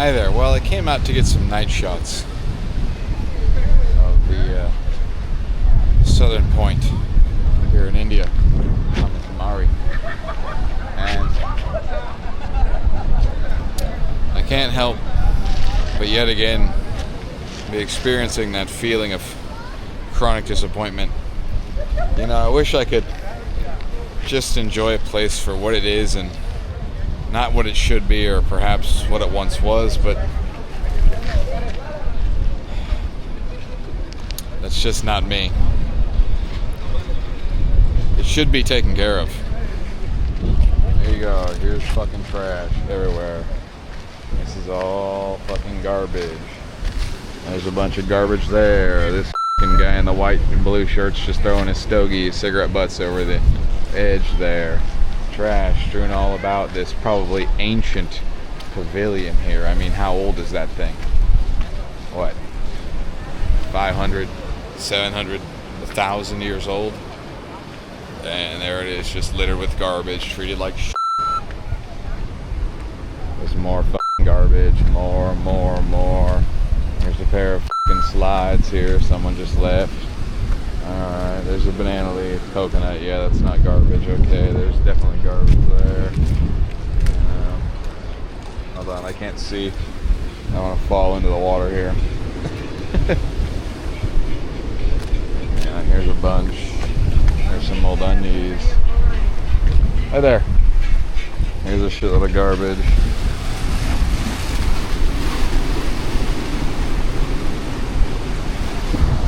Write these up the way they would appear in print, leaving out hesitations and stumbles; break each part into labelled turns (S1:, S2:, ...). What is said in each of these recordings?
S1: Hi there. Well, I came out to get some night shots of the southern point here in India, Kamari, and I can't help but yet again be experiencing that feeling of chronic disappointment. You know, I wish I could just enjoy a place for what it is and not what it should be, or perhaps what it once was, but that's just not me. It should be taken care of. There you go. Here's fucking trash everywhere. This is all fucking garbage. There's a bunch of garbage there. This fucking guy in the white and blue shirt's just throwing his stogie, his cigarette butts over the edge there. Trash strewn all about this probably ancient pavilion here. I mean, how old is that thing? What? 500, 700, 1,000 years old? And there it is, just littered with garbage, treated like shit. There's more fucking garbage, more. There's a pair of fucking slides here someone just left. Alright, there's a banana leaf, coconut, yeah, that's not garbage, okay, there's definitely garbage there. Hold on, I can't see. I want to fall into the water here. Yeah, here's a bunch. There's some old undies. Hi there. Here's a shitload of garbage.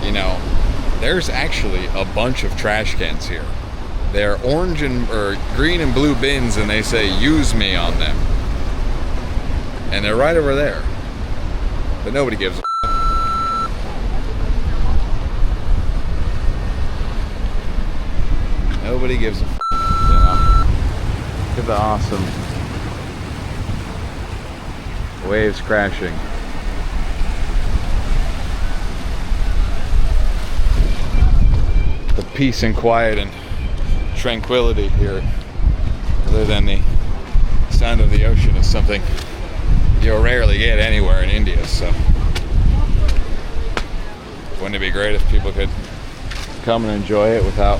S1: You know, there's actually a bunch of trash cans here. They're orange or green and blue bins, and they say "Use me" on them. And they're right over there. But nobody gives a f***. Nobody gives a f***, you know. Look at the awesome waves crashing. The peace and quiet and tranquility here, other than the sound of the ocean, is something you'll rarely get anywhere in India. So wouldn't it be great if people could come and enjoy it without,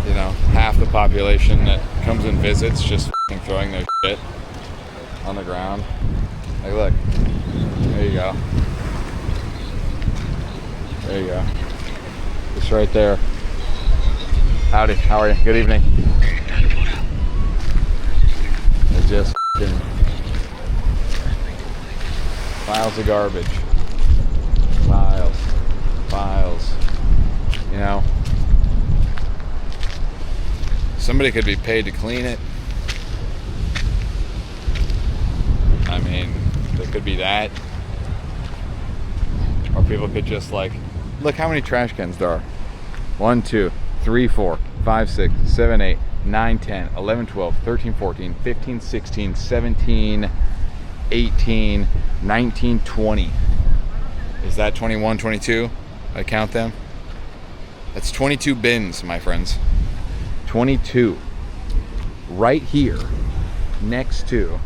S1: you know, half the population that comes and visits just throwing their shit on the ground? Like, look, there you go. There you go. It's right there. Howdy, how are you? Good evening. They're just piles of garbage. Piles. You know, somebody could be paid to clean it. I mean, there could be that. Or people could just like, look how many trash cans there are. 1, 2, 3, 4, 5, 6, 7, 8, 9, 10, 11, 12, 13, 14, 15, 16, 17, 18, 19, 20. Is that 21, 22? I count them. That's 22 bins, my friends. 22. Right here, next to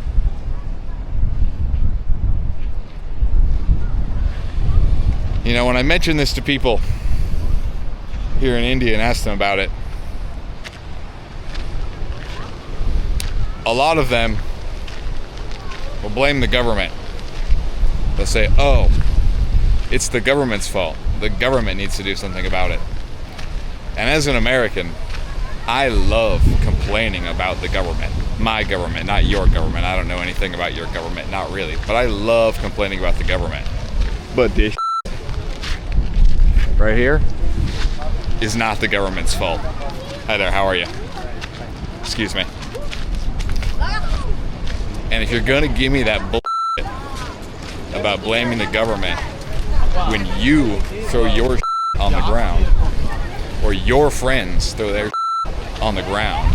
S1: you know, when I mention this to people here in India and ask them about it, a lot of them will blame the government. They'll say, oh, it's the government's fault. The government needs to do something about it. And as an American, I love complaining about the government. My government, not your government. I don't know anything about your government, not really. But I love complaining about the government. But this right here is not the government's fault. Hi there, how are you? Excuse me. And if you're gonna give me that bullshit about blaming the government when you throw your on the ground, or your friends throw their on the ground,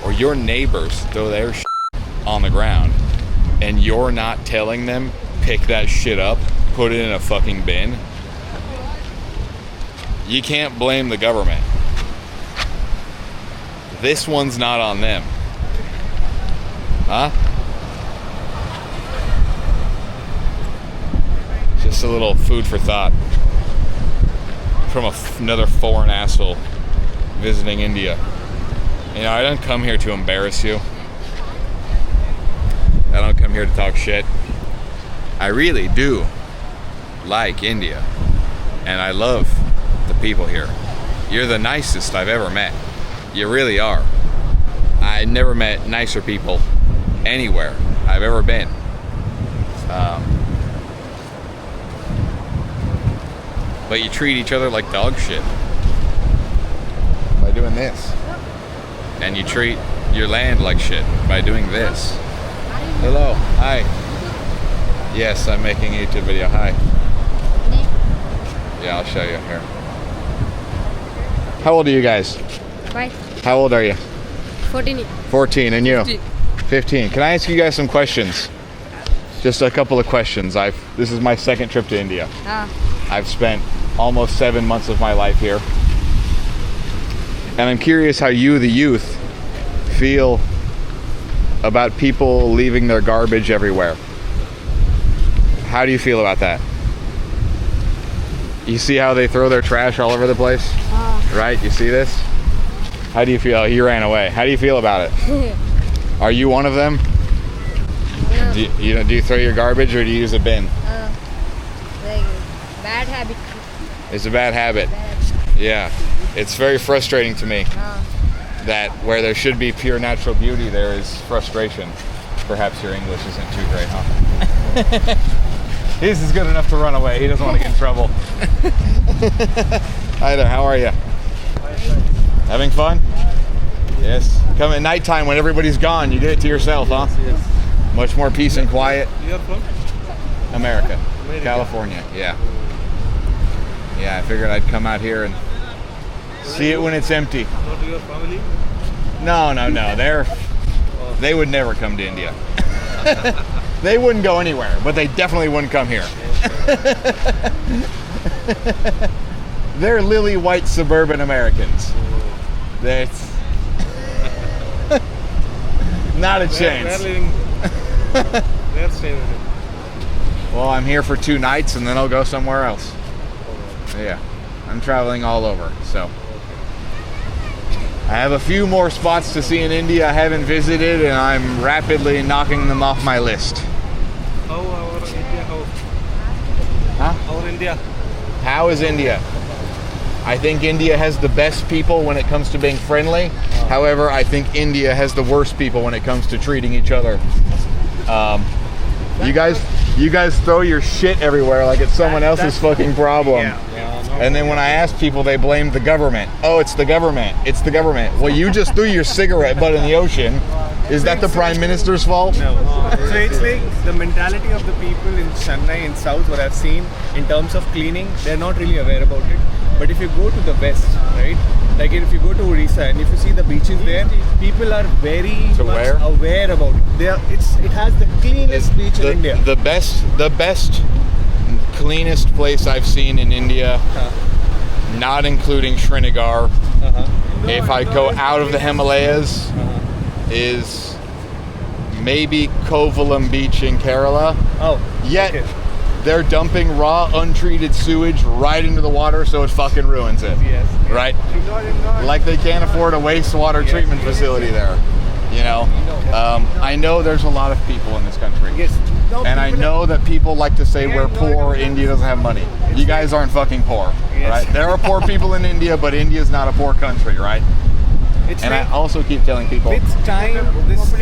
S1: or your neighbors throw their on the ground, and you're not telling them, pick that shit up, put it in a fucking bin, you can't blame the government. This one's not on them. Huh? Just a little food for thought from another foreign asshole visiting India. You know, I don't come here to embarrass you. I don't come here to talk shit. I really do like India, and I love the people here. You're the nicest I've ever met. You really are. I never met nicer people anywhere I've ever been. But you treat each other like dog shit by doing this. And you treat your land like shit by doing this. Hello. Hi. Yes, I'm making a YouTube video. Hi. Yeah, I'll show you here. How old are you guys?
S2: 5.
S1: How old are you?
S2: 14.
S1: 14. And you? 15. Can I ask you guys some questions? Just a couple of questions. This is my second trip to India. I've spent almost 7 months of my life here. And I'm curious how you, the youth, feel about people leaving their garbage everywhere. How do you feel about that? You see how they throw their trash all over the place? Right? You see this? How do you feel? He ran away. How do you feel about it? Are you one of them?
S2: No.
S1: Do you throw your garbage or do you use a bin?
S2: Like bad habit.
S1: It's a bad habit. Yeah. It's very frustrating to me that where there should be pure natural beauty, there is frustration. Perhaps your English isn't too great, huh? His is good enough to run away. He doesn't want to get in trouble. Hi there, how are you? Having fun? Yes. Come at nighttime when everybody's gone, you get it to yourself, huh?
S3: Yes.
S1: Much more peace and quiet.
S3: You're from?
S1: America. California, yeah. Yeah, I figured I'd come out here and see it when it's empty.
S3: Not your family?
S1: No. They would never come to India. They wouldn't go anywhere, but they definitely wouldn't come here. They're lily white suburban Americans. That's not a chance.
S3: They're staying.
S1: Well, I'm here for 2 nights and then I'll go somewhere else. Yeah, I'm traveling all over, so. I have a few more spots to see in India I haven't visited, and I'm rapidly knocking them off my list.
S3: How our India?
S1: Huh?
S3: Our India?
S1: How is India? I think India has the best people when it comes to being friendly. However, I think India has the worst people when it comes to treating each other. You guys throw your shit everywhere like it's someone else's fucking problem. And then when I ask people, they blame the government. Oh, it's the government. It's the government. Well, you just threw your cigarette butt in the ocean. Is that the Prime Minister's fault?
S4: No. So it's like the mentality of the people in Chennai in South, what I've seen in terms of cleaning, they're not really aware about it. But if you go to the West, right? Like if you go to Odisha and if you see the beaches there, people are very much aware about it. It has the cleanest beach in India.
S1: The best, cleanest place I've seen in India, not including Srinagar, if I go out of the Himalayas, is maybe Kovalam Beach in Kerala. Yet they're dumping raw, untreated sewage right into the water, so it fucking ruins it. Right? Like they can't afford a wastewater treatment facility there. You know, I know there's a lot of people in this country. And I know that people like to say we're poor, India doesn't have money. You guys aren't fucking poor, right? There are poor people in India, but India's not a poor country, right? And I also keep telling people,
S4: with time, this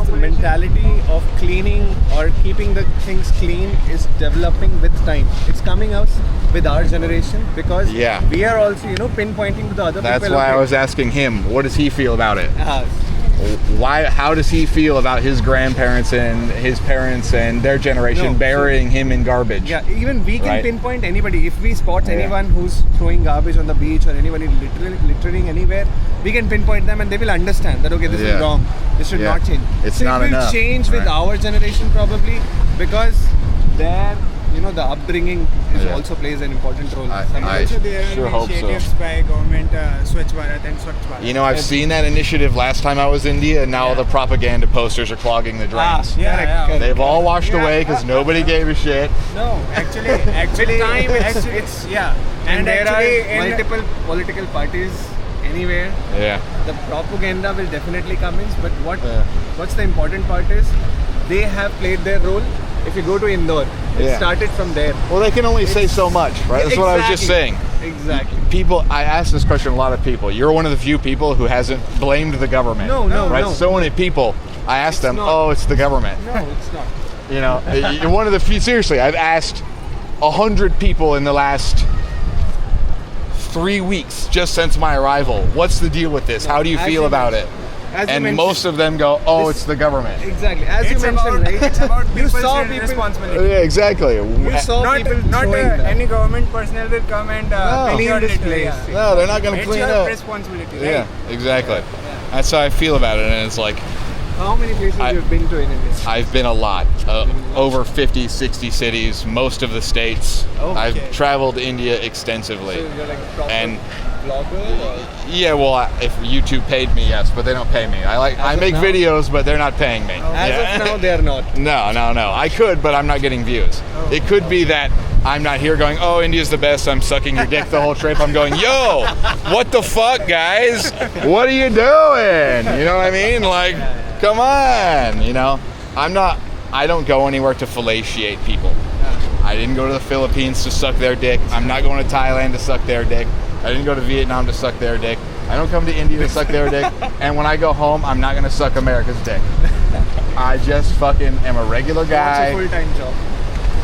S4: mentality of cleaning or keeping the things clean is developing with time. It's coming out with our generation because we are also, pinpointing to the other people.
S1: That's why I was asking him, what does he feel about it? How does he feel about his grandparents and his parents and their generation burying him in garbage?
S4: Yeah, even we can pinpoint anybody. If we spot anyone who's throwing garbage on the beach or anybody littering anywhere, we can pinpoint them and they will understand that, okay, this is wrong. This should not change.
S1: It's not enough.
S4: It will change with our generation probably because their the upbringing is
S1: Yeah.
S4: also plays an important role.
S1: I
S5: Also, there are
S1: sure hope so.
S5: initiatives by government, Swachh Bharat and Swachh Bharat.
S1: You know, I've seen that initiative last time I was in India, and now the propaganda posters are clogging the drains.
S5: Yeah.
S1: They've all washed
S5: Yeah.
S1: away because nobody gave a shit.
S5: No, actually,
S4: time
S5: it's yeah.
S4: And there
S5: actually
S4: are multiple political parties anywhere.
S1: Yeah.
S4: The propaganda will definitely come in, but
S1: Yeah.
S4: what's the important part is they have played their role. If you go to Indore, it
S1: Yeah.
S4: started from there.
S1: Well, they can only say so much, right? That's what I was just saying.
S4: Exactly.
S1: People, I asked this question to a lot of people. You're one of the few people who hasn't blamed the government.
S4: No,
S1: right?
S4: no.
S1: So many people, I asked them,
S4: not.
S1: oh, it's the government.
S4: No, it's not.
S1: You know, you're one of the few. Seriously, I've asked 100 people in the last 3 weeks, just since my arrival. What's the deal with this? How do you
S4: As
S1: feel
S4: you
S1: about it?
S4: As you
S1: And
S4: mentioned-
S1: most of them go, oh,
S4: This-
S1: it's the government.
S4: Exactly. As you
S5: It's
S4: mentioned,
S5: about,
S4: right?
S5: it's about
S4: You
S5: people's
S4: saw people-
S5: responsibility.
S1: Yeah, exactly.
S4: You saw
S5: Not
S4: people throwing that.
S5: any government personnel will come and
S1: No.
S5: clean
S4: Clean this
S5: it.
S4: place.
S5: Yeah.
S1: No, they're not going to
S5: It's
S1: clean
S5: your
S1: up.
S5: responsibility,
S1: Yeah,
S5: right?
S1: exactly. That's how I feel about it. And it's like,
S4: How many places you've been to in India?
S1: I've been a lot, over 50, 60 cities, most of the states.
S4: Okay.
S1: I've traveled India extensively.
S4: So you're like proper
S1: And
S4: vlogger or?
S1: yeah, well, if YouTube paid me, yes, but they don't pay me. I
S4: of
S1: make
S4: now?
S1: videos, but they're not paying me.
S4: As
S1: Yeah.
S4: of now, they're not.
S1: No. I could, but I'm not getting views. It could be that I'm not here going, oh, India's the best. I'm sucking your dick the whole trip. I'm going, yo, what the fuck, guys? What are you doing? You know what I mean? Like, come on. You know, I don't go anywhere to fellatiate people. I didn't go to the Philippines to suck their dick. I'm not going to Thailand to suck their dick. I didn't go to Vietnam to suck their dick. I don't come to India to suck their dick. And when I go home, I'm not going to suck America's dick. I just fucking am a regular
S4: It's a
S1: guy.
S4: full-time job.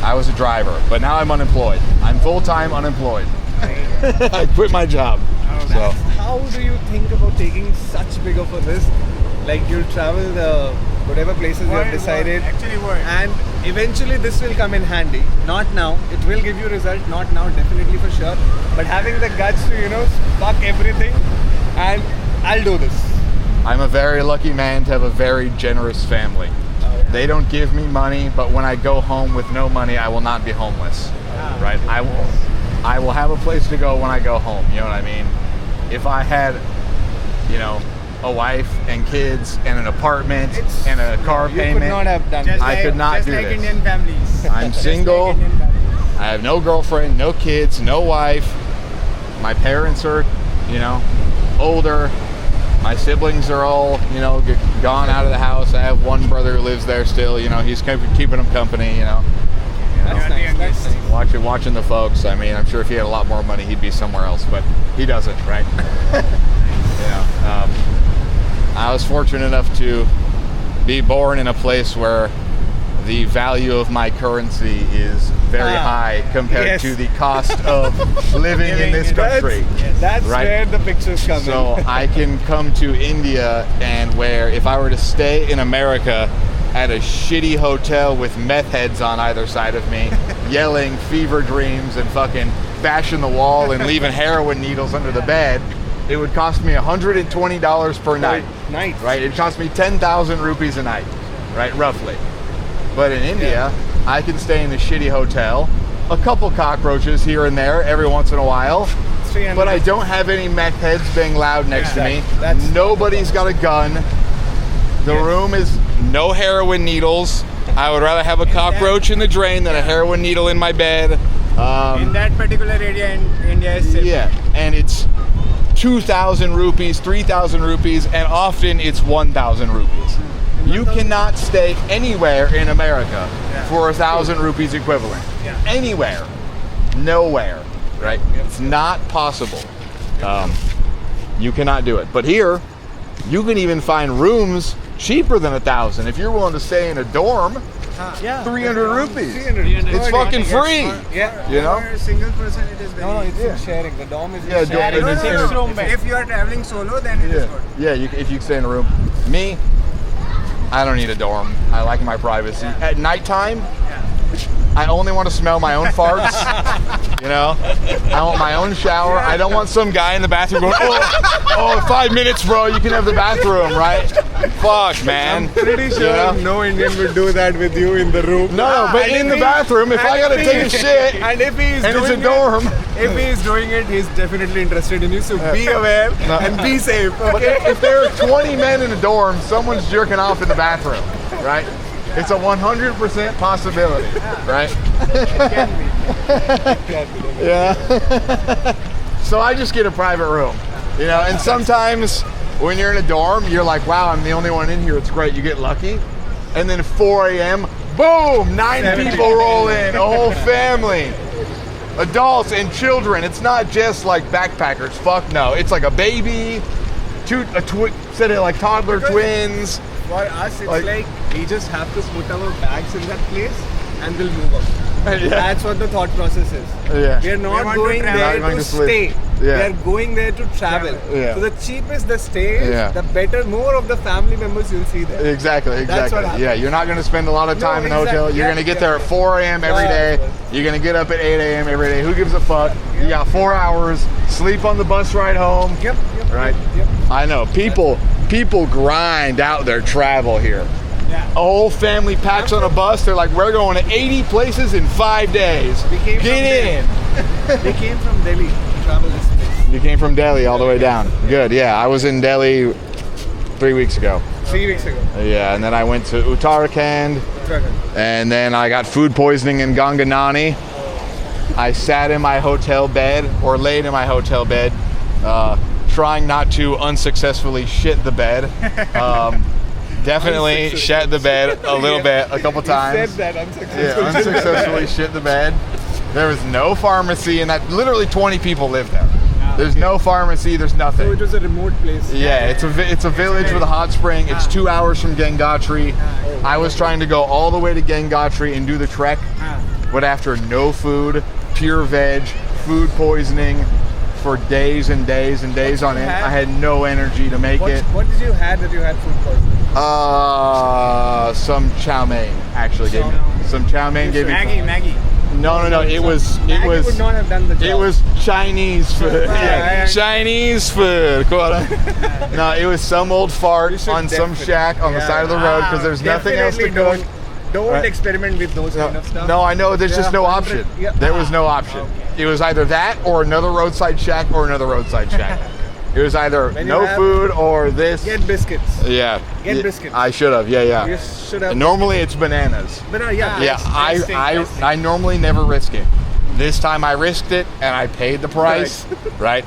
S1: I was a driver, but now I'm unemployed. I'm full-time unemployed. I quit my job. So
S4: How do you think about taking such big of a risk? Like you'll travel the whatever places you have decided,
S5: Actually, what?
S4: and eventually this will come in handy. Not now. It will give you result. Not now, definitely for sure. But having the guts to fuck everything, and I'll do this.
S1: I'm a very lucky man to have a very generous family. They don't give me money, but when I go home with no money, I will not be homeless. Right? I will have a place to go when I go home. You know what I mean? If I had, a wife and kids and an apartment and a car
S4: You
S1: payment,
S4: could not have done
S5: Just
S4: this.
S1: I could not
S5: just
S1: do
S5: like
S1: this.
S5: Indian families.
S1: I'm
S5: Just
S1: single.
S5: Like Indian families.
S1: I have no girlfriend, no kids, no wife. My parents are, older. My siblings are all, gone out of the house. I have one brother who lives there still. He's keeping them company.
S4: That's nice. That's nice.
S1: Watching the folks. I mean, I'm sure if he had a lot more money, he'd be somewhere else, but he doesn't, right? I was fortunate enough to be born in a place where the value of my currency is very high compared
S4: yes.
S1: to the cost of living in this country.
S4: That's
S1: Right.
S4: where the pictures come
S1: So
S4: in.
S1: I can come to India, and where if I were to stay in America at a shitty hotel with meth heads on either side of me, yelling fever dreams and fucking bashing the wall and leaving heroin needles under the bed, it would cost me $120 per night.
S4: Night.
S1: Right? It cost me 10,000 rupees a night, right? Roughly. But in India, I can stay in a shitty hotel, a couple cockroaches here and there every once in a while,
S4: 300.
S1: but I don't have any meth heads being loud next to me.
S4: That's-
S1: Nobody's got a gun. The room is no heroin needles. I would rather have a cockroach in the drain than a heroin needle in my bed.
S5: In that particular area in India is safe.
S1: Yeah, and it's 2,000 rupees, 3,000 rupees, and often it's 1,000 rupees. You cannot stay anywhere in America for 1,000 rupees equivalent. Anywhere. Nowhere. Right? It's not possible. You cannot do it. But here, you can even find rooms cheaper than 1,000. If you're willing to stay in a dorm, 300 rupees.
S4: 300.
S1: It's fucking free.
S4: Yeah.
S1: You know?
S5: For a single person, it is very
S4: No, it's
S5: easy.
S4: in sharing. The dorm is in
S1: Yeah,
S4: sharing.
S1: dorm-
S5: No,
S1: it's
S5: no,
S1: in
S5: no.
S1: a-
S5: Room bed. If you are traveling solo, then it is
S1: Yeah,
S5: good.
S1: yeah. If you stay in a room. Me, I don't need a dorm. I like my privacy. At nighttime, I only want to smell my own farts. You know, I want my own shower. I don't want some guy in the bathroom going, oh, 5 minutes, bro. You can have the bathroom, right? Fuck, man.
S4: Pretty sure
S1: You know?
S4: no Indian would do that with you in the room.
S1: No, but in the bathroom, if I gotta take a shit,
S4: And if he is
S1: and it's
S4: doing
S1: a dorm.
S4: if he is doing it, he's definitely interested in you. So be aware and be safe.
S1: But
S4: Okay.
S1: if there are 20 men in a dorm, someone's jerking off in the bathroom, right? It's a 100% possibility, right? Yeah. So I just get a private room, you know, and sometimes when you're in a dorm, you're like, wow, I'm the only one in here. It's great. You get lucky. And then 4 a.m., boom, 9 people roll in, a whole family. Adults and children. It's not just like backpackers. Fuck no. It's like a baby, set of like toddler twins.
S4: For us, it's
S1: Like-
S4: like we just have to put our bags in that place and we'll move up.
S1: Yeah.
S4: That's what the thought process is.
S1: Yeah.
S4: We are not
S5: want to
S4: going
S5: travel.
S4: there
S1: Not going
S4: to
S1: to sleep.
S4: stay.
S1: Yeah.
S4: We are going there to travel.
S1: Yeah.
S4: So the cheapest the stay is,
S1: Yeah.
S4: the better, more of the family members you'll see there.
S1: Exactly.
S4: That's what happens.
S1: Yeah, you're not going to spend a lot of
S4: No,
S1: time in the hotel.
S4: exactly.
S1: You're
S4: Yeah,
S1: going to get
S4: yeah.
S1: there at 4 a.m. every
S4: Yeah.
S1: day. You're going to get up at 8 a.m. every day. Who gives a fuck? You got 4 hours. Sleep on the bus ride home.
S4: Yep.
S1: Right.
S4: Yep.
S1: I know. People grind out their travel here.
S4: Yeah.
S1: A whole family packs on a bus. They're like, we're going to 80 places in 5 days.
S4: We came
S1: Get
S4: from
S1: in.
S4: They came from Delhi to travel this place.
S1: You came from Delhi all the way down. Good. Yeah, I was in Delhi 3 weeks ago.
S4: 3 weeks ago.
S1: Yeah, and then I went to Uttarakhand. And then I got food poisoning in Ganganani. I sat in my hotel bed, or laid in my hotel bed, trying not to unsuccessfully shit the bed. Definitely shat the bed a little bit, a couple
S4: You
S1: times.
S4: said that
S1: Yeah,
S4: unsuccessfully.
S1: unsuccessfully shit the bed. There was no pharmacy in that. Literally 20 people live there. There's no pharmacy. There's
S4: So
S1: nothing.
S4: it was a remote place.
S1: Yeah, it's a village with a hot spring. It's 2 hours from Gangotri. I was trying to go all the way to Gangotri and do the trek, but after no food, pure veg, food poisoning for days and days and days on end, I had no energy to make it.
S4: What did you have that you had food poisoning?
S1: Some chow mein actually gave me. Some chow mein gave me.
S5: Maggie.
S1: No. It was
S4: Maggie would not have done the job.
S1: It was Chinese food.
S4: Yeah.
S1: Chinese food. No, it was some old fart
S4: You should
S1: on some
S4: definitely-
S1: shack on the
S4: yeah.
S1: side of the road because there's nothing else to
S4: Definitely
S1: cook.
S4: Don't
S1: Right.
S4: experiment with those kind of stuff.
S1: No, I know. There's just
S4: There
S1: no
S4: are
S1: option.
S4: 100 yeah.
S1: There was no option. It was either that or another roadside shack or another roadside shack. It was either
S4: When you
S1: no
S4: have-
S1: food or this.
S4: Get biscuits.
S1: Yeah.
S4: Get
S1: Yeah,
S4: biscuits.
S1: I should have. Yeah.
S4: You should have.
S1: And normally it's bananas.
S4: But yeah.
S1: Yeah,
S4: that's-
S1: I normally never risk it. This time I risked it and I paid the price, right?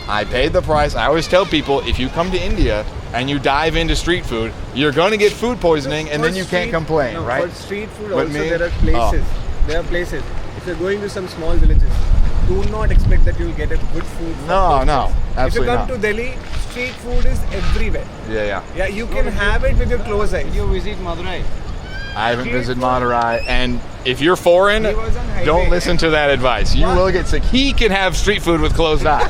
S1: I paid the price. I always tell people, if you come to India and you dive into street food, you're going to get food poisoning and
S4: For
S1: then you
S4: street-
S1: can't complain,
S4: no,
S1: right?
S4: For street food
S1: But
S4: also
S1: me-
S4: there are places. There are places. If you're going to some small villages, do not expect that you'll get a good food. from
S1: No,
S4: those
S1: no,
S4: places.
S1: absolutely
S4: If you come
S1: not.
S4: to Delhi, street food is everywhere.
S1: Yeah.
S4: Yeah, you can have it with your closed eyes.
S5: You visit Madurai.
S1: I haven't
S4: Street
S1: visited
S4: food.
S1: Madurai, and if you're foreign,
S5: He was on highway.
S1: don't listen to that advice. You will get sick. He can have street food with closed eyes.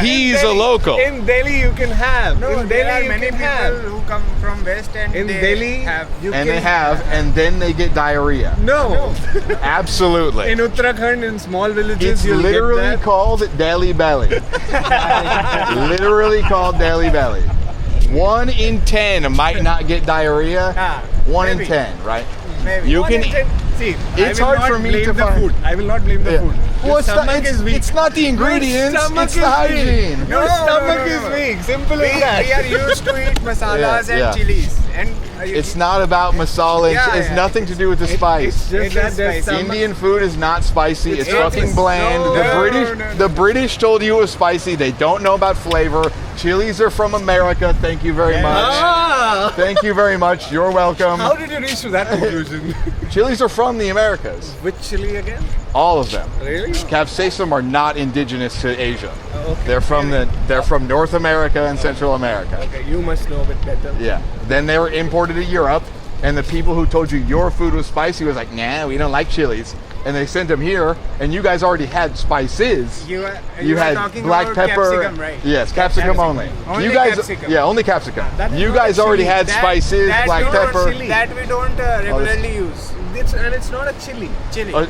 S1: He's a local.
S4: In Delhi, you can have.
S5: No,
S4: in
S5: there
S4: Delhi,
S5: are
S4: you
S5: many
S4: can
S5: people
S4: have.
S5: who come from West and
S4: In
S5: they
S4: Delhi,
S5: have.
S4: you
S1: And
S4: can
S1: they have, and then they get diarrhea.
S4: No.
S1: Absolutely.
S4: In Uttarakhand, in small villages,
S1: It's
S4: you'll
S1: literally
S4: get that.
S1: called Delhi Belly. Literally called Delhi Belly. 1 in 10 might not get diarrhea.
S4: Ah,
S1: 1 in
S4: maybe.
S1: 10, right?
S5: Maybe.
S1: You
S4: One
S1: can.
S4: in 10. See,
S1: It's
S4: I will
S1: hard
S4: not
S1: for me
S4: blame
S1: to
S4: the
S1: find-
S4: food. I will not blame the
S1: Yeah.
S4: food.
S1: Well,
S4: Your
S1: it's not,
S4: stomach is weak.
S1: it's not the ingredients,
S4: Your stomach
S1: it's the
S4: is
S1: hygiene.
S4: weak. Your
S5: No,
S4: stomach
S5: no.
S4: is weak. Simple
S5: We
S4: as that.
S5: are used to eat masalas
S1: Yeah.
S5: and chilies, and
S1: It's not about masala.
S5: Yeah,
S1: It's
S5: yeah.
S1: nothing to do with the
S4: It's
S1: spice.
S4: just
S5: It
S4: that
S5: is
S4: there's
S5: spicy.
S4: some-
S1: Indian food is not spicy. It's
S4: It's
S1: fucking
S4: not.
S1: bland.
S4: No,
S1: the
S4: no,
S1: British,
S5: no.
S1: the British told you it was spicy. They don't know about flavor. Chilies are from America. Thank you very much.
S4: Ah!
S1: Thank you very much. You're welcome.
S4: How did you reach to that conclusion?
S1: Chilies are from the Americas.
S4: Which chili again?
S1: All of them.
S4: Really?
S1: Capsaicin are not indigenous to Asia.
S4: Okay.
S1: They're from North America and Central America.
S4: Okay, you must know a bit better.
S1: Yeah. Then they were imported to Europe, and the people who told you your food was spicy was like, nah, we don't like chilies. And they sent them here, and you guys already had spices.
S5: you are
S1: had
S5: talking
S1: black
S5: about
S1: pepper.
S5: capsicum, right?
S1: Yes, capsicum only.
S5: Only
S1: You guys,
S5: capsicum.
S1: yeah, only capsicum.
S4: That is
S1: You
S4: not
S1: guys already
S4: chili.
S1: had spices,
S5: That
S1: black
S5: we don't-
S1: pepper.
S4: chili.
S5: That we don't regularly use.
S4: it's not a chili.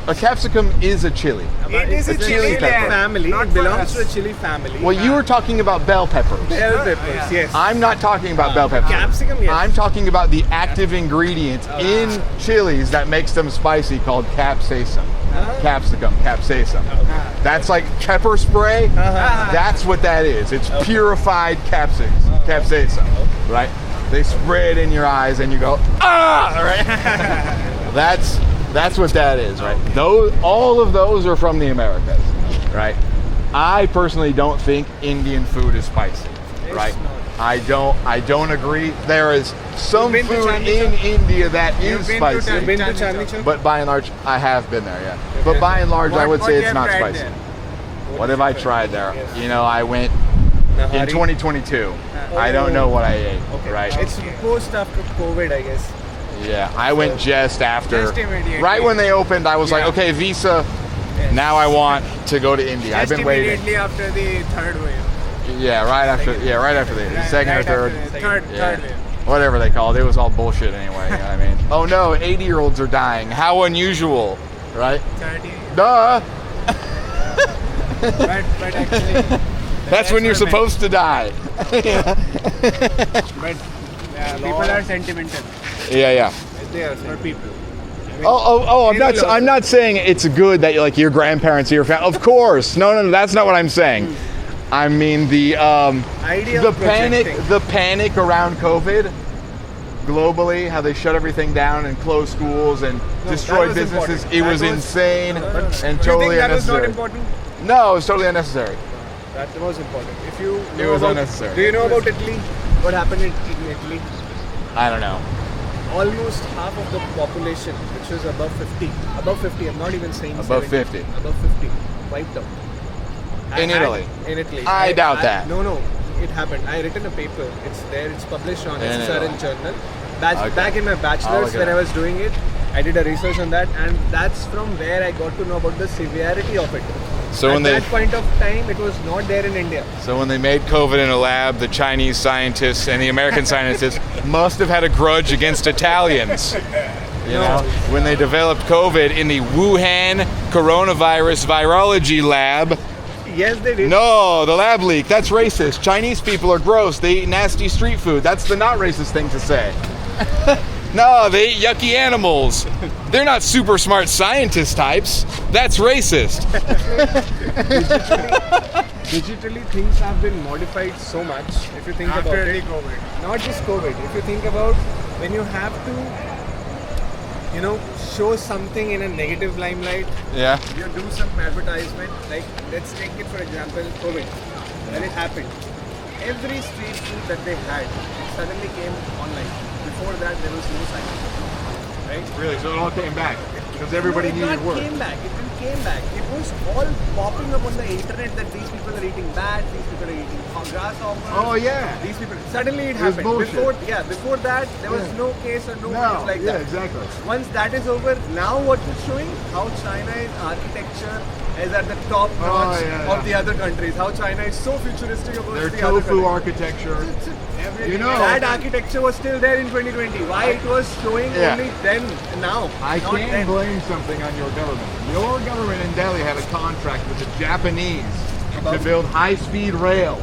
S1: A capsicum is a chili.
S5: It is a
S4: It's
S5: chili
S1: pepper.
S4: family.
S5: Not
S4: It
S5: for
S4: belongs
S5: us.
S4: to a chili family.
S1: Well, you were talking about bell peppers.
S4: Bell peppers, yes.
S1: I'm not talking about bell peppers.
S4: Capsicum, yes.
S1: I'm talking about the active ingredient in chilies that makes them spicy called capsaicin. Capsicum, capsaicin. That's like pepper spray. That's what that is. It's purified capsaicin, right? They spray it in your eyes and you go, ah, right? That's what that is, right? All of those are from the Americas, right? I personally don't think Indian food is spicy, right? I don't agree. There is some
S4: You've been to
S1: food
S4: Chandni
S1: in India that
S5: You've
S1: is
S5: been to
S1: spicy.
S4: Been to
S5: Chandni
S4: Chandni Chowk?
S1: But by and large, I have been there, yeah. But by and large, I would say it's not spicy. What have I tried there? You know, I went in
S4: Nahari?
S1: 2022. I don't know what I ate, right?
S4: It's post after COVID, I guess.
S1: Yeah, I went just after.
S5: Just immediately.
S1: Right when they opened, I was like, okay, visa. Now I want to go to India. I've
S5: Just
S1: been waiting.
S5: immediately after the third wave.
S1: Yeah, right after the second or
S5: Right
S1: third.
S5: after the Third
S1: Yeah.
S5: wave.
S1: Whatever they call it. It was all bullshit anyway, you know what I mean? Oh no, 80-year-olds are dying. How unusual, right?
S5: 30.
S1: Duh!
S5: But actually,
S1: That's when you're supposed to die.
S5: But people are sentimental.
S1: Yeah.
S4: They are for people.
S1: Oh! I'm not saying it's good that like your grandparents or your family. Of course, no. That's not what I'm saying. I mean the
S4: Idea
S1: the
S4: of projecting.
S1: panic around COVID, globally, how they shut everything down and closed schools and destroyed
S4: was
S1: businesses.
S4: important.
S1: It
S4: That
S1: was
S4: was-
S1: insane
S4: no.
S1: and
S4: Do you
S1: totally
S4: think that was not
S1: unnecessary.
S4: important?
S1: No, it was totally unnecessary.
S4: That was important. If you
S1: It
S4: know
S1: was
S4: about,
S1: unnecessary.
S4: Do you know about Italy? What happened in Italy?
S1: I don't know.
S4: Almost half of the population, which was above 50, I'm not even saying
S1: Above
S4: 70,
S1: 50.
S4: above 50, wiped out.
S1: In Italy?
S4: In Italy.
S1: I doubt that.
S4: No, it happened. I written a paper. It's there. It's published on
S1: In Italy.
S4: SSRN journal.
S1: Okay.
S4: Back in my
S1: I'll
S4: bachelor's,
S1: look it
S4: when I
S1: up.
S4: was doing it, I did a research on that, and that's from where I got to know about the severity of it.
S1: So
S4: At
S1: when they
S4: that point of time, it was not there in India.
S1: So when they made COVID in a lab, the Chinese scientists and the American scientists must have had a grudge against Italians. You know, when they developed COVID in the Wuhan coronavirus virology lab.
S4: Yes, they did.
S1: No, the lab leak. That's racist. Chinese people are gross. They eat nasty street food. That's the not racist thing to say. No, they eat yucky animals. They're not super smart scientist types. That's racist.
S4: Digitally, things have been modified so much. If you think about
S5: After the
S4: it,
S5: COVID.
S4: not just COVID. If you think about when you have to, show something in a negative limelight,
S1: Yeah.
S4: you do some advertisement. Like, let's take it for example, COVID. When it happened, every street food that they had suddenly came online. Before that, there was no sign. Right?
S1: Really? So it all came back because
S4: No, it not came back. It didn't came back. It was all popping up on the internet that these people are eating bats, these people are eating grasshoppers.
S1: Oh yeah.
S4: These people. Suddenly it
S1: It was
S4: happened.
S1: bullshit.
S4: Before that, there was no case or no case like
S1: yeah,
S4: that.
S1: exactly.
S4: Once that is over, now what it's showing, how China's architecture is at the top notch of the other countries. How China is so futuristic about
S1: Their
S4: the other
S1: tofu
S4: countries.
S1: architecture. You know,
S4: That architecture was still there in 2020. Why it was showing
S1: Yeah.
S4: only then, now?
S1: I
S4: not
S1: can
S4: then.
S1: blame something on your government. Your government in Delhi had a contract with the Japanese to build high-speed rail.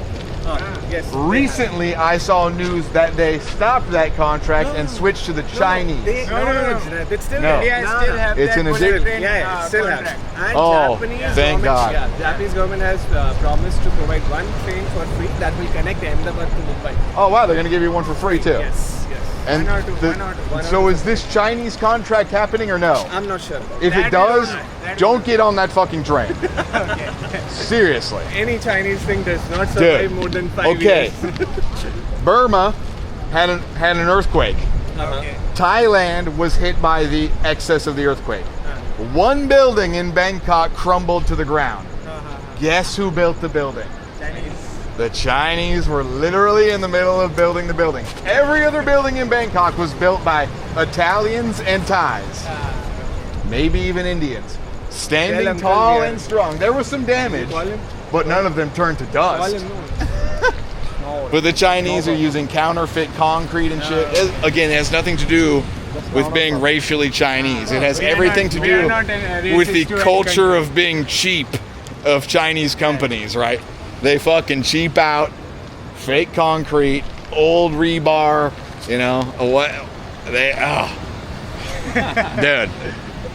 S4: Yes.
S1: Recently, I saw news that they stopped that contract and switched to the Chinese.
S5: No.
S4: It's still
S1: No.
S4: there.
S5: India still have
S1: It's
S5: that
S1: an
S5: bullet
S1: addiction.
S5: train
S4: Yeah, still have.
S5: contract.
S4: And
S1: Oh,
S4: Japanese
S1: thank
S4: government,
S1: God.
S4: Japanese government has promised to provide one train for free that will connect Ahmedabad to Mumbai.
S1: Oh wow, they're gonna give you one for free too.
S4: Yes.
S1: And
S5: One or two,
S1: the-
S5: one or two.
S1: so is this Chinese contract happening or no?
S4: I'm not sure. About
S1: If
S5: That
S1: it
S5: we
S1: does,
S5: don't know. That we
S1: don't get on that fucking train. Seriously.
S4: Any Chinese thing does not survive
S1: Dude.
S4: more than 5
S1: Okay.
S4: years.
S1: Burma had an earthquake.
S5: Okay.
S1: Thailand was hit by the excess of the earthquake. One building in Bangkok crumbled to the ground. Guess who built the building?
S5: Chinese.
S1: The Chinese were literally in the middle of building the building. Every other building in Bangkok was built by Italians and Thais. Maybe even Indians. Standing
S4: Uncle,
S1: tall
S4: yeah.
S1: and strong. There was some damage,
S4: Call him.
S1: but none of them turned to
S4: Call
S1: dust.
S4: him, no.
S1: But the Chinese are using counterfeit concrete and shit. Again, it has nothing to do with being racially Chinese. It has
S5: We are
S1: everything
S5: not-
S1: to
S5: we are
S1: do
S5: not a
S1: with the
S5: racist to any
S1: culture
S5: country.
S1: of being cheap of Chinese companies, right? They fucking cheap out fake concrete, old rebar, you know, what they dude,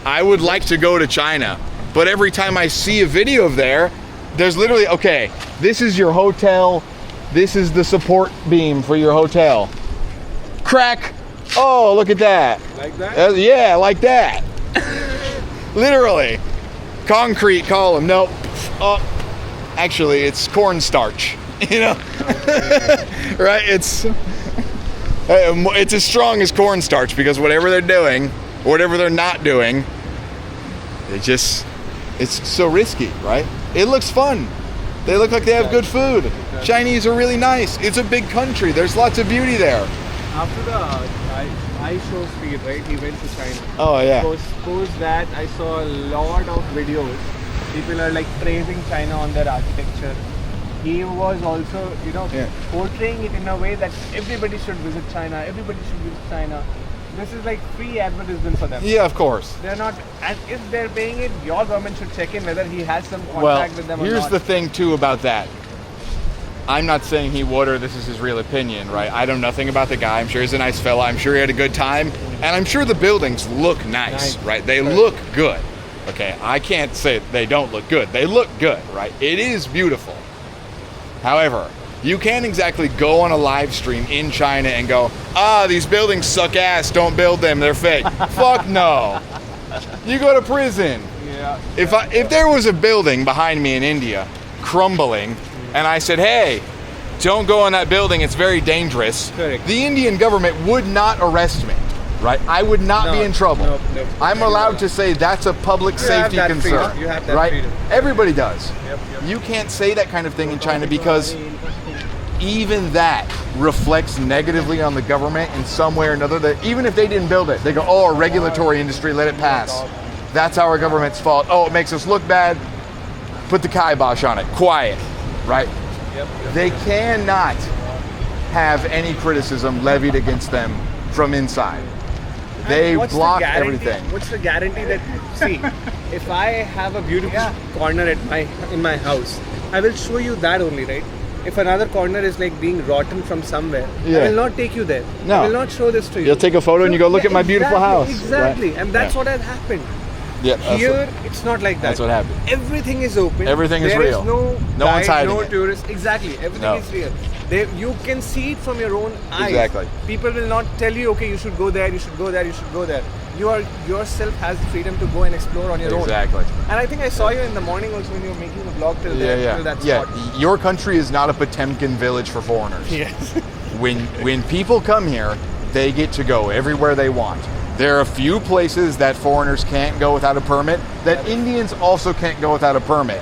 S1: I would like to go to China, but every time I see a video of there's literally, okay, this is your hotel, this is the support beam for your hotel. Crack. Oh, look at that.
S4: Like that?
S1: Yeah, like that. Literally. Concrete column. Nope. Oh, actually, it's cornstarch. You know? Right? It's as strong as cornstarch because whatever they're doing, whatever they're not doing, it's so risky, right? It looks fun. They look like they have good food. Chinese are really nice. It's a big country. There's lots of beauty there.
S4: After the I show speed, right? He went to China.
S1: Oh, yeah.
S4: Post that, I saw a lot of videos. People are like praising China on their architecture. He was also, portraying it in a way that everybody should visit China. Everybody should visit China. This is like free advertisement for them.
S1: Yeah, of course.
S4: They're not, and if they're paying it, your government should check in whether he has some
S1: Well,
S4: contract with them or
S1: here's
S4: not.
S1: the thing too about that. I'm not saying he would or this is his real opinion, right? I know nothing about the guy. I'm sure he's a nice fella. I'm sure he had a good time. And I'm sure the buildings look nice, right? They look good. Okay, I can't say they don't look good. They look good, right? It is beautiful. However, you can't exactly go on a live stream in China and go, these buildings suck ass, don't build them, they're fake. Fuck no. You go to prison.
S4: Yeah.
S1: If there was a building behind me in India crumbling and I said, hey, don't go in that building, it's very dangerous,
S4: Correct.
S1: the Indian government would not arrest me, right? I would not be in trouble.
S4: No.
S1: I'm allowed to say that's a public
S4: You have
S1: safety
S4: that
S1: concern,
S4: freedom. You have that
S1: right?
S4: freedom.
S1: Everybody does.
S4: Yep.
S1: You can't say that kind of thing in China because even that reflects negatively on the government in some way or another. That even if they didn't build it, they go, oh, our regulatory industry let it pass. That's our government's fault. Oh, it makes us look bad. Put the kibosh on it. Quiet, right?
S4: Yep.
S1: They cannot have any criticism levied against them from inside. They
S4: What's the
S1: block
S4: guarantee-
S1: everything.
S4: What's the guarantee that, see, if I have a beautiful corner in my house, I will show you that only, right? If another corner is like being rotten from somewhere,
S1: Yeah.
S4: I will not take you there.
S1: No.
S4: I will not show this to you.
S1: You'll take a photo and you go, look at my beautiful house.
S4: Exactly,
S1: Right?
S4: and that's
S1: Yeah.
S4: what has happened.
S1: Yeah, that's
S4: Here, it's not like that.
S1: that's what happened.
S4: Everything is open.
S1: Everything is
S4: There
S1: real.
S4: no
S1: No one's
S4: guide,
S1: hiding
S4: no
S1: it.
S4: tourist. Exactly, everything
S1: No.
S4: is real. You can see it from your own eyes.
S1: Exactly.
S4: People will not tell you, okay, you should go there, you should go there, you should go there. You are yourself has the freedom to go and explore on your own.
S1: Exactly.
S4: And I think I saw you in the morning also when you were making the vlog till that
S1: Yeah.
S4: spot.
S1: Your country is not a Potemkin village for foreigners.
S4: Yes.
S1: When people come here, they get to go everywhere they want. There are a few places that foreigners can't go without a permit, that Indians also can't go without a permit.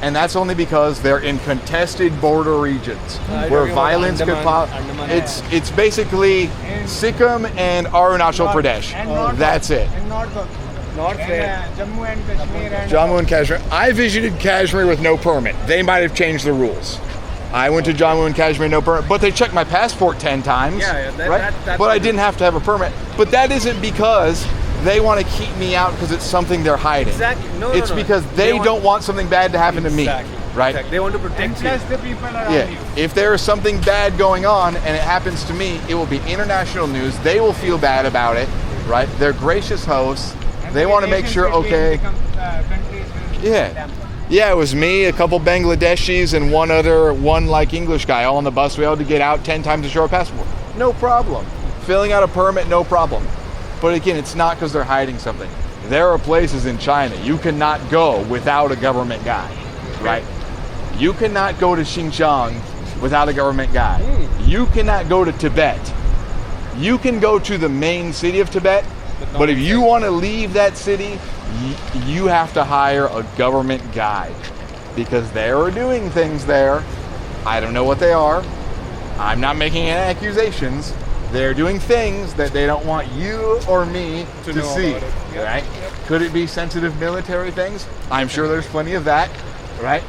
S1: And that's only because they're in contested border regions
S4: I
S1: where
S4: don't know,
S1: violence could pop.
S4: Andaman.
S1: It's basically Sikkim and Arunachal Pradesh. That's it.
S5: And North,
S4: Not fair.
S5: Jammu and Kashmir and
S1: Jammu and Kashmir. I visited Kashmir with no permit. They might have changed the rules. I went to Jammu and Kashmir no permit, but they checked my passport 10 times.
S4: Yeah,
S1: right?
S4: that's
S1: but I didn't have to have a permit. But that isn't because they want to keep me out because it's something they're hiding.
S4: Exactly. No,
S1: It's
S4: no.
S1: because they don't want something bad to happen to me.
S4: Exactly.
S1: Right?
S4: Exactly. They want to
S5: and
S4: protect you.
S5: plus the people around
S1: Yeah.
S5: you.
S1: If there is something bad going on and it happens to me, it will be international news. They will feel bad about it, right? They're gracious hosts.
S5: And
S1: They
S5: the
S1: want to make sure,
S5: relations between
S1: okay.
S5: the countries will
S1: Yeah.
S5: dampen.
S1: Yeah, it was me, a couple Bangladeshis, and one like English guy all on the bus. We had to get out 10 times to show our passport. No problem. Filling out a permit, no problem. But again, it's not because they're hiding something. There are places in China you cannot go without a government guide, right? You cannot go to Xinjiang without a government guide. You cannot go to Tibet. You can go to the main city of Tibet, but if you want to leave that city, you have to hire a government guide because they are doing things there. I don't know what they are. I'm not making any accusations. They're doing things that they don't want you or me to
S4: know
S1: see.
S4: about it. Yep.
S1: Right? Could it be sensitive military things? I'm sure there's plenty of that. Right?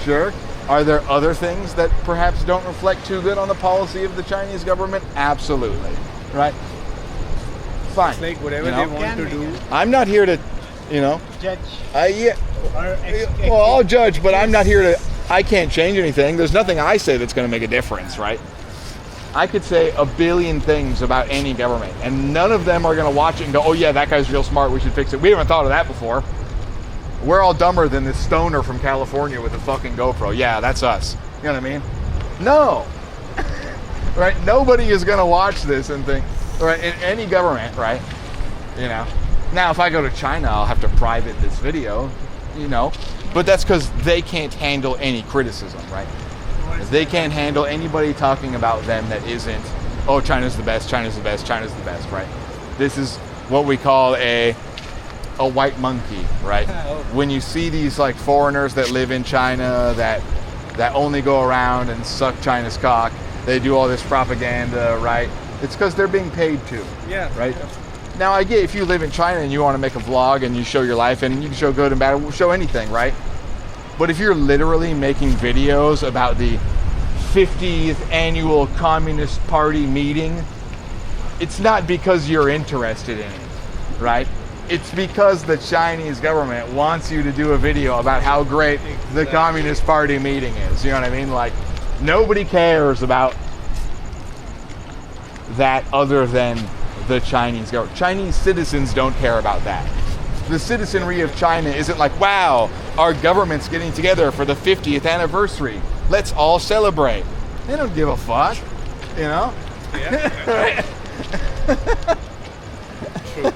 S1: Sure. Are there other things that perhaps don't reflect too good on the policy of the Chinese government? Absolutely. Right? Fine.
S4: It's like whatever
S1: You know?
S4: they want to do.
S1: I'm not here to,
S5: Judge.
S1: yeah.
S5: Or
S1: Well, I'll judge, but I'm not here to. I can't change anything. There's nothing I say that's going to make a difference, right? I could say a billion things about any government, and none of them are going to watch it and go, "Oh yeah, that guy's real smart. We should fix it." We haven't thought of that before. We're all dumber than this stoner from California with a fucking GoPro. Yeah, that's us. You know what I mean? No. Right? Nobody is going to watch this and think, right? In any government, right? Now, if I go to China, I'll have to private this video, but that's because they can't handle any criticism, right? They can't handle anybody talking about them that isn't, oh, China's the best, China's the best, China's the best, right? This is what we call a white monkey, right? When you see these like foreigners that live in China that only go around and suck China's cock, they do all this propaganda, right? It's because they're being paid to.
S4: Yeah.
S1: Right? Now, I get if you live in China and you want to make a vlog and you show your life and you can show good and bad, show anything, right? But if you're literally making videos about the 50th annual Communist Party meeting, it's not because you're interested in it, right? It's because the Chinese government wants you to do a video about how great the Communist Party meeting is. You know what I mean? Like, nobody cares about that other than the Chinese government. Chinese citizens don't care about that. The citizenry of China isn't like, wow, our government's getting together for the 50th anniversary. Let's all celebrate. They don't give a fuck,
S4: Yeah.
S1: Right?
S4: True.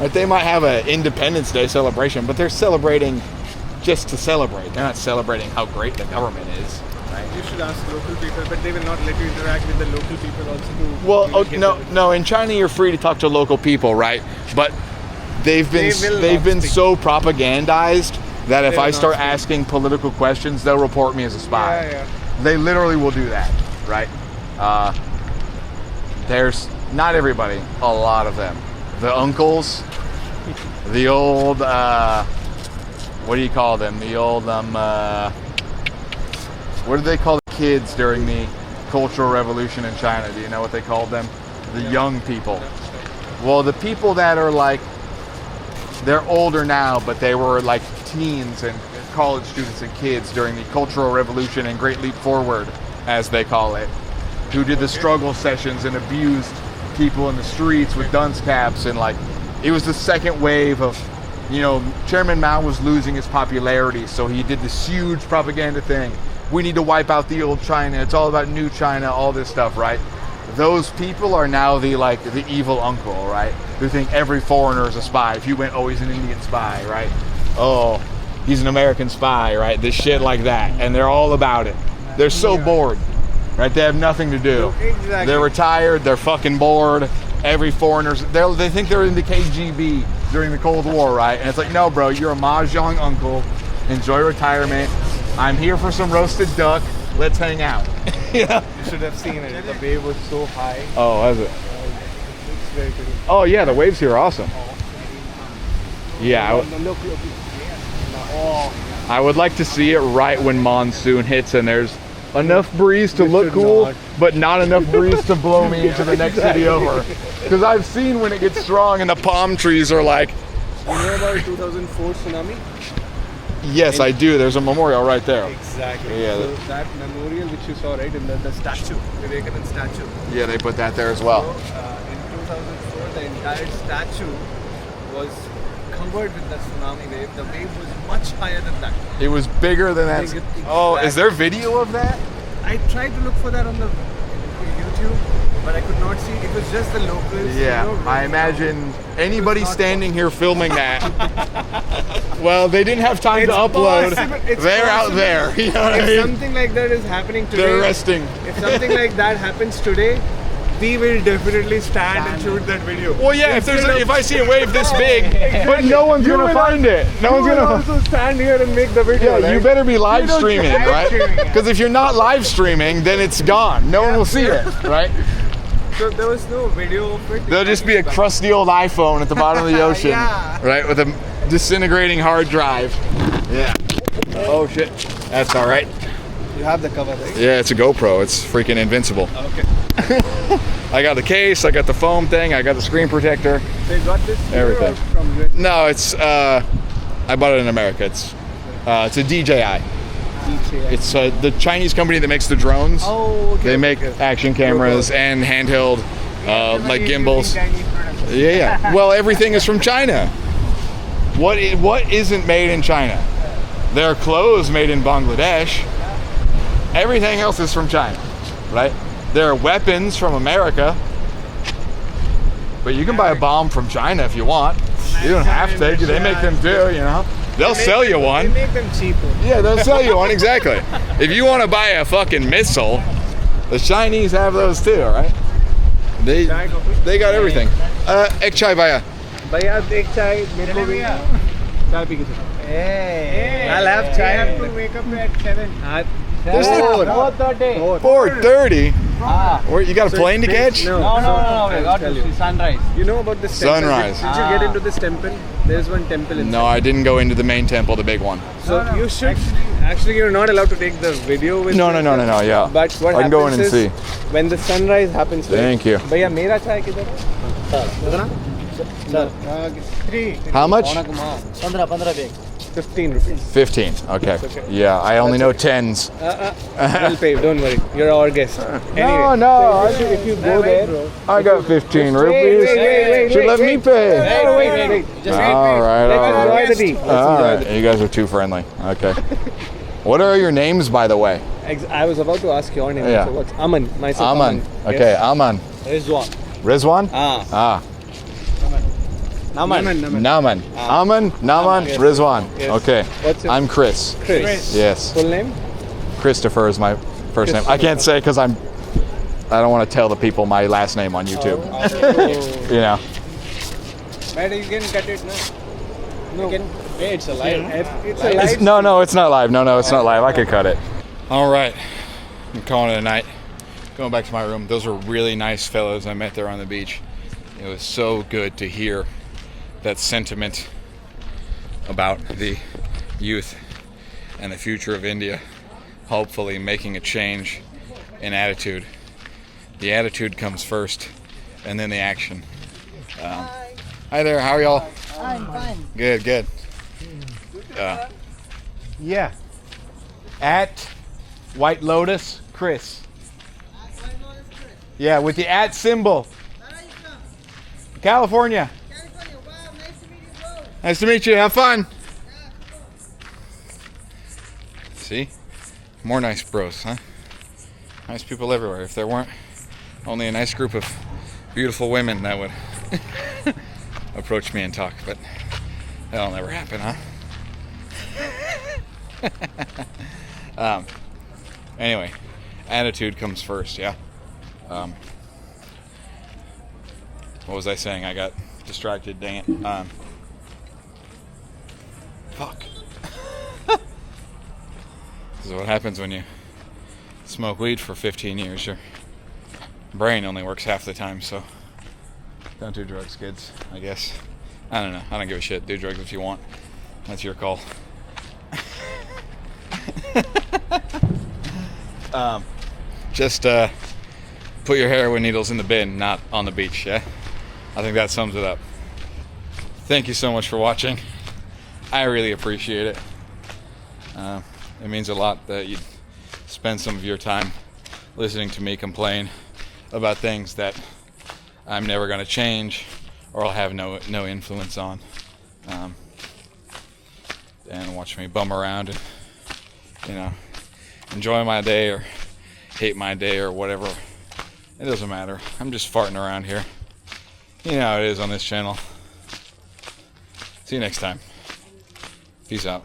S1: Like, they might have an Independence Day celebration, but they're celebrating just to celebrate. They're not celebrating how great the government is. Right?
S4: You should ask local people, but they will not let you interact with the local people also to.
S1: Well, no. In China, you're free to talk to local people, right? But they've been so propagandized that if I start asking political questions, they'll report me as a spy.
S4: Yeah.
S1: They literally will do that, right? There's not everybody, a lot of them. The uncles, the old, what do you call them? The old, what do they call the kids during the Cultural Revolution in China? Do you know what they called them? The young people. Well, the people that are like, they're older now, but they were like teens and college students and kids during the Cultural Revolution and Great Leap Forward, as they call it, who did the struggle sessions and abused people in the streets with dunce caps, and like, it was the second wave of, Chairman Mao was losing his popularity, so he did this huge propaganda thing. We need to wipe out the old China. It's all about new China, all this stuff, right? Those people are now the evil uncle, right? Who think every foreigner is a spy. If you went, oh, he's an Indian spy, right? Oh, he's an American spy, right? This shit like that. And they're all about it. They're so bored, right? They have nothing to do.
S4: Exactly.
S1: They're retired. They're fucking bored. Every foreigner's, they think they're in the KGB during the Cold War, right? And it's like, no, bro, you're a mahjong uncle. Enjoy retirement. I'm here for some roasted duck. Let's hang out. Yeah.
S4: You should have seen it. The wave was so high.
S1: Oh, is it?
S4: It's very pretty.
S1: Oh, yeah, the waves here are awesome. Yeah,
S4: Look.
S1: I would like to see it right when monsoon hits and there's enough breeze to look cool, but not enough breeze to blow me into the next city over. Because I've seen when it gets strong and the palm trees are like...
S4: You know about 2004 tsunami?
S1: Yes, I do. There's a memorial right there.
S4: Exactly.
S1: Yeah.
S4: So that memorial which you saw, right, in the statue, Vivekananda statue.
S1: Yeah, they put that there as well.
S4: So, in 2004, the entire statue was covered with the tsunami wave. The wave was much higher than that.
S1: It was bigger than that.
S4: Exactly.
S1: Oh, is there video of that?
S4: I tried to look for that on the YouTube, but I could not see. It was just the locals.
S1: Yeah, I imagine anybody standing here filming that. Well, they didn't have time to upload. They're out there. You know what I mean?
S4: If something like that is happening today,
S1: They're resting.
S4: If something like that happens today, we will definitely stand and shoot that video.
S1: Well, yeah, if I see a wave this big, but no one's gonna find it. No one's gonna
S4: also stand here and make the video.
S1: Yeah, you
S4: right?
S1: better be live streaming,
S4: live
S1: right?
S4: streaming, yeah.
S1: Because if you're not live streaming, then it's gone. No one will see it, right?
S4: So there was no video of it.
S1: There'll just be a crusty old iPhone at the bottom of the ocean,
S4: Yeah.
S1: right, with a disintegrating hard drive. Yeah. Oh shit. That's all right.
S4: You have the cover, right?
S1: Yeah, it's a GoPro. It's freaking invincible.
S4: Okay.
S1: I got the case, I got the foam thing, I got the screen protector.
S4: They got this here
S1: Everything.
S4: or from US?
S1: No, it's I bought it in America. It's a DJI. It's the Chinese company that makes the drones.
S4: Oh, okay.
S1: They make action cameras and handheld like gimbals.
S5: Chinese products.
S1: Yeah. Well, everything is from China. What isn't made in China? There are clothes made in Bangladesh. Everything else is from China, right? There are weapons from America. But you can buy a bomb from China if you want. You don't have to. They make them too, you know. They'll sell you one.
S5: They make them cheaper.
S1: Yeah, they'll sell you one, exactly. If you want to buy a fucking missile, the Chinese have those too, all right? They got everything. Ek chai bhaiya.
S4: भैया एक चाय मेरे को भी चाय P के चलो.
S5: Hey.
S4: I'll have chai.
S5: I have to wake up at 7.
S1: There's no-
S5: 4:30.
S1: 4:30? Where, you got a plane to catch?
S4: No,
S5: We
S4: I'll
S5: got
S4: tell
S5: to
S4: you.
S5: see sunrise.
S4: You know about this temple?
S1: Sunrise.
S4: Did you get into this temple? There's one temple inside.
S1: No, I didn't go into the main temple, the big one.
S4: So you should. Actually, you're not allowed to take the video with.
S1: No,
S4: you.
S1: yeah.
S4: But what
S1: I can go in
S4: happens
S1: and
S4: is
S1: see.
S4: when the sunrise happens.
S1: Thank you.
S4: भैया मेरा चाय किधर है? कितना?
S5: 3.
S1: How much?
S4: 15 rupees.
S1: 15. Okay.
S4: okay.
S1: Yeah, I only know tens.
S4: Well paid. Don't worry. You're our guest. Anyway,
S1: no,
S4: so if you go there,
S1: I got 15 rupees. Should let me pay.
S4: wait.
S5: Just
S1: All right,
S4: Let's
S1: all right.
S4: enjoy the tea.
S1: All right. You guys are too friendly. Okay. What are your names, by the way?
S4: I was about to ask your name.
S1: Yeah.
S4: So what's Aman? Myself.
S1: Aman. Okay, Aman.
S4: Rizwan.
S1: Rizwan?
S4: Ah.
S5: Naman.
S1: Naman. Aman, Naman,
S4: Yes.
S1: Rizwan.
S4: Yes.
S1: Okay.
S4: What's your
S1: I'm Chris.
S4: Chris?
S1: Yes.
S4: Full name?
S1: Christopher is my first name. I can't say because I don't want to tell the people my last name on YouTube. You know.
S5: But you can cut it, no?
S4: No.
S5: You can. Hey, it's a live.
S4: It's a live.
S1: No, it's not live. No, it's not live. I could cut it. All right. I'm calling it a night. Going back to my room. Those were really nice fellows I met there on the beach. It was so good to hear that sentiment about the youth and the future of India, hopefully making a change in attitude. The attitude comes first, and then the action. Hi there, how are y'all?
S2: I'm fine.
S1: Good.
S5: Yeah. At White Lotus, Chris. Yeah, with the at symbol. California.
S1: Nice to meet you. Have fun. See? More nice bros, huh? Nice people everywhere. If there weren't only a nice group of beautiful women that would approach me and talk, but that'll never happen, huh? Anyway, attitude comes first, yeah? What was I saying? I got distracted, dang it. Fuck. This is what happens when you smoke weed for 15 years. Your brain only works half the time, so don't do drugs, kids, I guess. I don't know. I don't give a shit. Do drugs if you want. That's your call. Just put your heroin needles in the bin, not on the beach, yeah? I think that sums it up. Thank you so much for watching. I really appreciate it. It means a lot that you spend some of your time listening to me complain about things that I'm never going to change or I'll have no influence on. And watch me bum around and, enjoy my day or hate my day or whatever. It doesn't matter. I'm just farting around here. You know how it is on this channel. See you next time. Peace out.